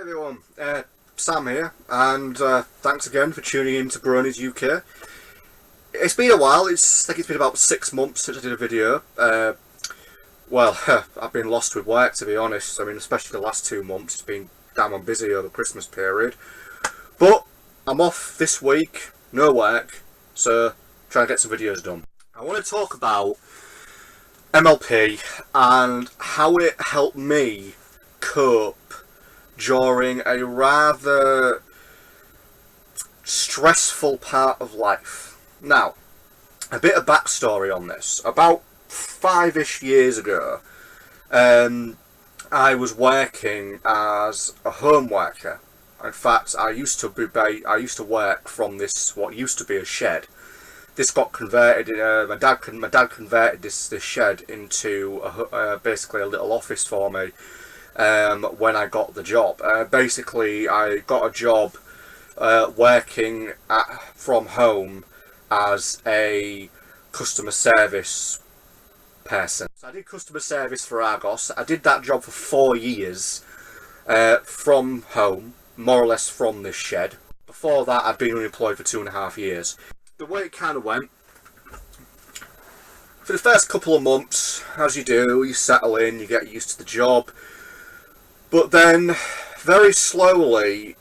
everyone, Sam here, and thanks again for tuning in to Bronies UK. It's been a while. I think it's been about 6 months since I did a video. Well, I've been lost with work, to be honest. I mean, especially the last 2 months. It's been damn busy over the Christmas period. But I'm off this week, no work, so trying to get some videos done. I want to talk about MLP and how it helped me cope during a rather stressful part of life. Now, a bit of backstory on this. About 5-ish years ago, I was working as a home worker. In fact, I used to work from this, what used to be a shed. This got converted. My dad converted this shed into basically a little office for me. When I got the job, basically I got a job working from home as a customer service person. So I did customer service for Argos. I did that job for 4 years from home, more or less from this shed. Before that, I'd been unemployed for 2.5 years. The way it kind of went, for the first couple of months, as you do, you settle in, you get used to the job. But then, very slowly,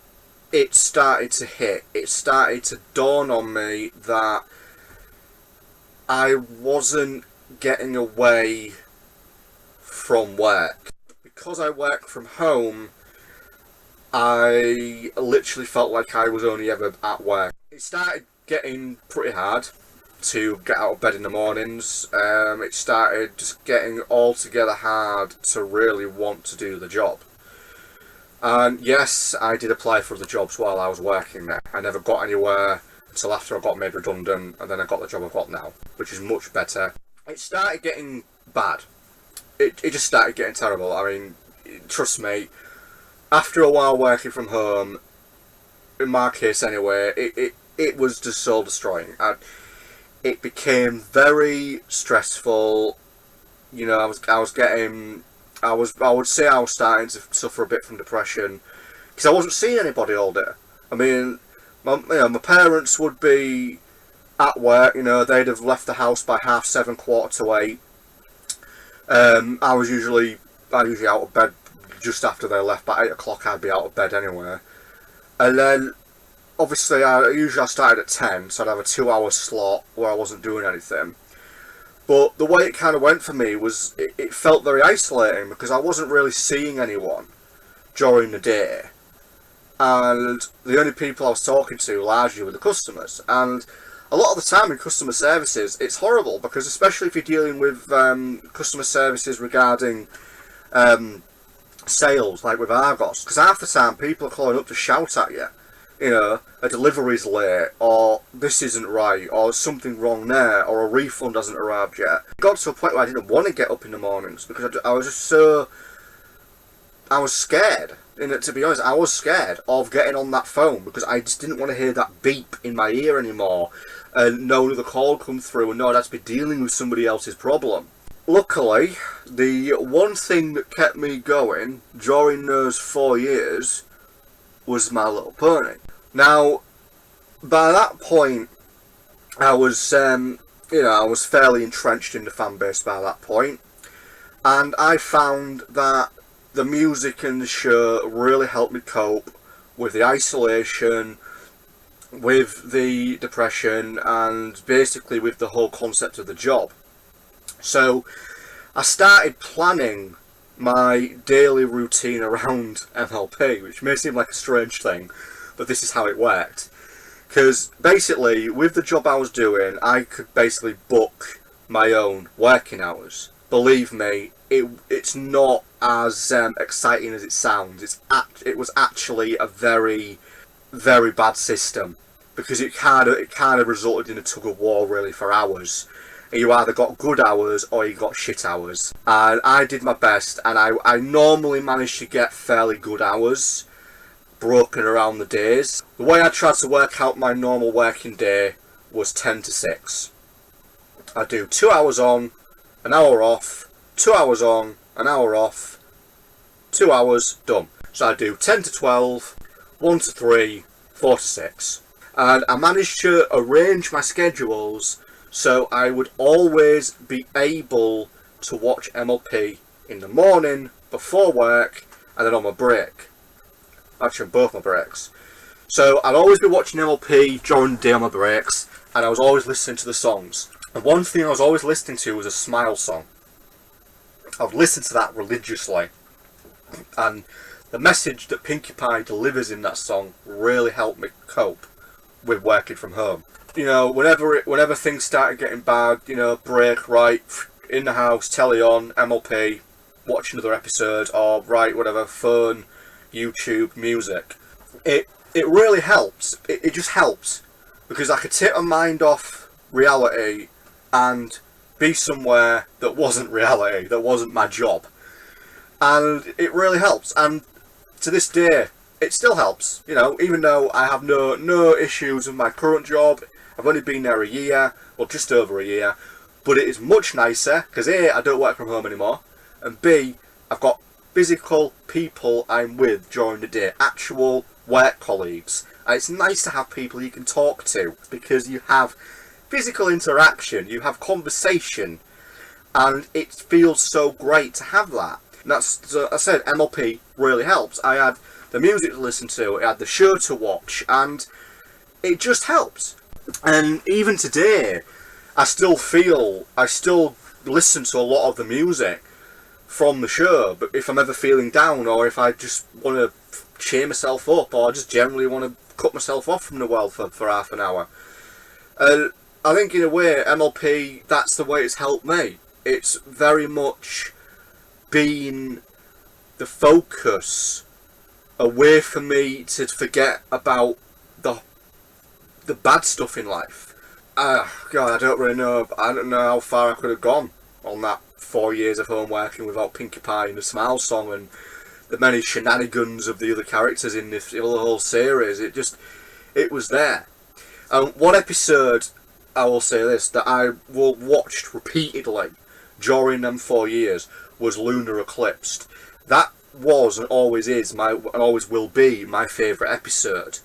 it started to hit. It started to dawn on me that I wasn't getting away from work. Because I work from home, I literally felt like I was only ever at work. It started getting pretty hard to get out of bed in the mornings. It started just getting altogether hard to really want to do the job. And yes, I did apply for the jobs while I was working there. I never got anywhere until after I got made redundant, and then I got the job I've got now, which is much better. It started getting bad. It just started getting terrible. I mean, trust me, after a while working from home, in my case anyway, it was just soul destroying. It became very stressful. You know, I would say I was starting to suffer a bit from depression because I wasn't seeing anybody all day. I mean, my parents would be at work. You know, they'd have left the house by 7:30, 7:45. I was usually out of bed just after they left. By 8 o'clock, I'd be out of bed anyway. And then, obviously, I started at 10, so I'd have a 2-hour slot where I wasn't doing anything. But the way it kind of went for me was, it felt very isolating because I wasn't really seeing anyone during the day. And the only people I was talking to largely were the customers. And a lot of the time in customer services, it's horrible because especially if you're dealing with customer services regarding sales, like with Argos, because half the time people are calling up to shout at you. You know, a delivery's late, or this isn't right, or there's something wrong there, or a refund hasn't arrived yet. It got to a point where I didn't want to get up in the mornings because I was just so... I was scared. And to be honest, I was scared of getting on that phone because I just didn't want to hear that beep in my ear anymore and knowing the call come through and knowing I'd have to be dealing with somebody else's problem. Luckily, the one thing that kept me going during those 4 years was My Little Pony. Now, by that point, I was, I was fairly entrenched in the fan base by that point, and I found that the music and the show really helped me cope with the isolation, with the depression, and basically with the whole concept of the job. So, I started planning my daily routine around MLP, which may seem like a strange thing, but this is how it worked. Because basically, with the job I was doing, I could basically book my own working hours. Believe me, it's not as exciting as it sounds. It was actually a very, very bad system because it kind of resulted in a tug of war really for hours. You either got good hours or you got shit hours. And I did my best, and I normally managed to get fairly good hours broken around the days. The way I tried to work out my normal working day was 10 to 6. I do 2 hours on, an hour off, 2 hours on, an hour off, 2 hours, done. So I do 10 to 12, 1 to 3, 4 to 6. And I managed to arrange my schedules so I would always be able to watch MLP in the morning, before work, and then on my break. Actually, on both my breaks. So I'd always be watching MLP during the day on my breaks, and I was always listening to the songs. And one thing I was always listening to was a Smile song. I would listen to that religiously. And the message that Pinkie Pie delivers in that song really helped me cope with working from home. You know, whenever things started getting bad, you know, break, right, in the house, telly on, MLP, watch another episode, or right, whatever, phone, YouTube, music. It really helps. It just helps. Because I could take my mind off reality and be somewhere that wasn't reality, that wasn't my job. And it really helps. And to this day, it still helps. You know, even though I have no issues with my current job, I've only been there a year, well, just over a year. But it is much nicer, because A, I don't work from home anymore, and B, I've got physical people I'm with during the day, actual work colleagues. And it's nice to have people you can talk to, because you have physical interaction, you have conversation, and it feels so great to have that. And that's, so I said, MLP really helps. I had the music to listen to, I had the show to watch, and it just helps. And even today, I still listen to a lot of the music from the show, but if I'm ever feeling down, or if I just want to cheer myself up, or I just generally want to cut myself off from the world for half an hour. I think in a way, MLP, that's the way it's helped me. It's very much been the focus, a way for me to forget about the bad stuff in life. God, I don't really know. I don't know how far I could have gone on that 4 years of home working without Pinkie Pie and the Smile song and the many shenanigans of the other characters in this whole series. It was there. One episode, I will say this, that I watched repeatedly during them 4 years was Lunar Eclipsed. That was and always is and always will be my favourite episode.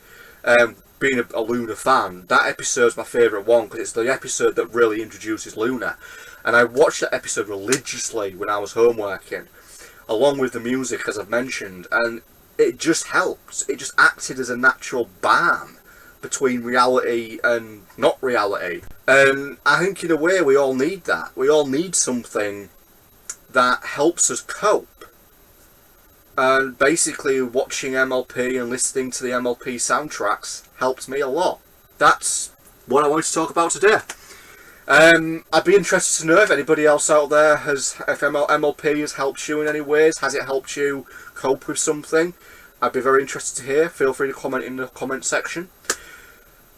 Being a Luna fan, that episode's my favourite one because it's the episode that really introduces Luna. And I watched that episode religiously when I was home working, along with the music, as I've mentioned, and it just helped. It just acted as a natural balm between reality and not reality. And I think in a way we all need that. We all need something that helps us cope. And basically watching MLP and listening to the MLP soundtracks helped me a lot. That's what I wanted to talk about today. I'd be interested to know if anybody else out there if MLP has helped you in any ways. Has it helped you cope with something? I'd be very interested to hear. Feel free to comment in the comment section.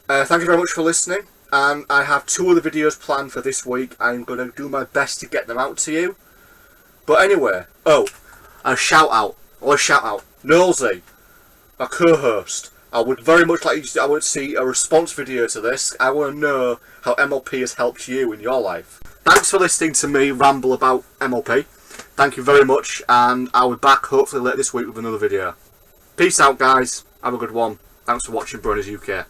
Thank you very much for listening. And I have 2 other videos planned for this week. I'm going to do my best to get them out to you. But anyway, a shout out. Nosy, my co-host. I would very much like you to, I would see a response video to this. I want to know how MLP has helped you in your life. Thanks for listening to me ramble about MLP. Thank you very much, and I'll be back hopefully later this week with another video. Peace out, guys. Have a good one. Thanks for watching Bronies UK.